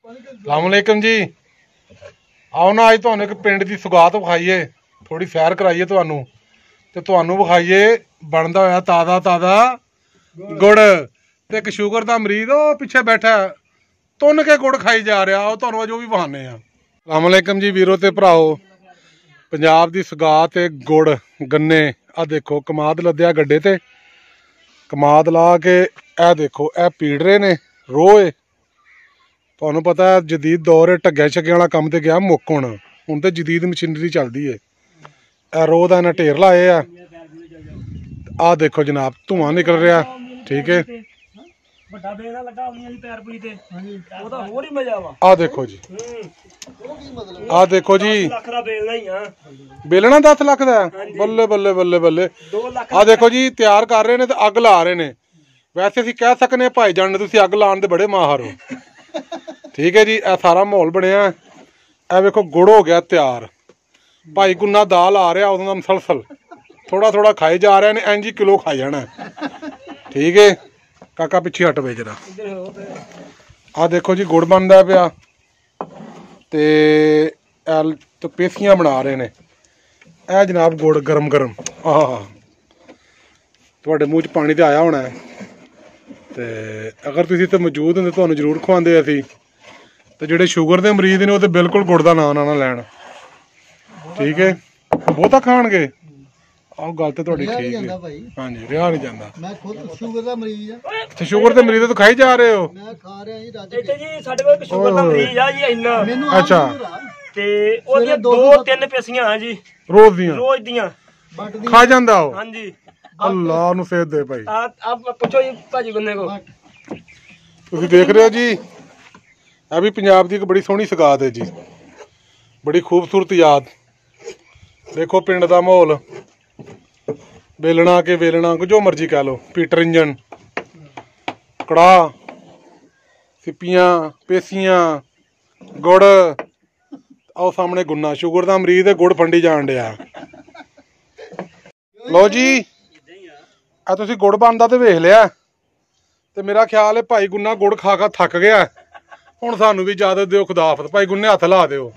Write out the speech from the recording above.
अस्सलामुअलैकुम जी। आओ ना अज तुहानू एक पिंड की सुगात विखाईए, थोड़ी सैर कराइए तुहानू ते तुहानू विखाईए बनदा होया ताज़ा ताज़ा गुड़। ते एक शुगर का मरीज वो पिछे बैठा तुन के गुड़ खाई जा रहा, आओ तुहानू अज वो भी विखाने। अस्सलामुअलैकुम जी वीरो ते भराओ। पंजाब की सुगात गुड़ गन्ने आ देखो कमाद लद्या गड्ढे ते, कमाद ला के ए देखो ए पीड़ रहे ने रोए। तुहानू पता है जदीद दौर है, ढग्या शग्या वाला काम तो गया मुक हुण तो जदीद मशीनरी चलती है। ए रोह का इन्हें ढेर लाए आ देखो जनाब धुआं निकल रहा, ठीक है। आ देखो जी, आ देखो जी बेलना 10 लाख का, बल्ले बल्ले बल्ले बल्ले। आ देखो जी तैयार कर रहे ने तो अग ला रहे ने। वैसे असीं कह सकने भाई जान तुसीं अग लाने दे बड़े माहर हो, ठीक है जी। ए सारा माहौल बनया, ए वेखो गुड़ हो गया तैयार। भाई गुन्ना दाल आ रहा उदों दा मसलसल, थोड़ा थोड़ा खाई जा रहे हैं, इंज ही किलो खाई जाना, ठीक है। काका पिछे हट पे जरा। आ देखो जी गुड़ बनता पिया तो पेसियां बना रहे ने। ए जनाब गुड़ गरम गरम, तुहाडे मूँह च पानी तो आया होना है। तो अगर तुसीं इत्थे मौजूद होंदे तुहानू जरूर खवांदे असीं। तो जिहड़े शुगर के मरीज ने वो तो बिल्कुल गुड़ का नाम ना लैन, ठीक है। बहुता खाणगे आओ गल तो तुहाडी ठीक है। हाँ जी रिहा नहीं जाता। मैं खुद शुगर का मरीज हां। अच्छा शुगर के मरीज तो खाई जा रहे हो? मैं खा रहा जी रज के जी। साडे कोल शुगर का मरीज आ जी इन्ना। अच्छा ते ओदियां 2-3 पेसियां हां जी रोज दियां खा जांदा हो? हां जी। अल्लाह नू सेहत दे भाई। आप पूछो जी भाजी गुन्ने को। तुसीं देख रहे हो जी, यह भी पंजाब की एक बड़ी सोहनी सुगात है जी, बड़ी खूबसूरत याद। देखो पिंड का माहौल, बेलना के वेलना जो मर्जी कह लो, पीटर इंजन कड़ाह सिप्पियां पेसियां गुड़। आओ सामने गुन्ना, शुगर का मरीज है गुड़ फंडी जान दिया। लो जी आ तुसीं गुड़ बनदा तो वेख लिया, तो मेरा ख्याल है भाई गुन्ना गुड़ खा खा थक गया, हुण सानू भी इजाजत दिओ। खुदा हाफिज़। भाई गुन्ने हथ ला दिओ।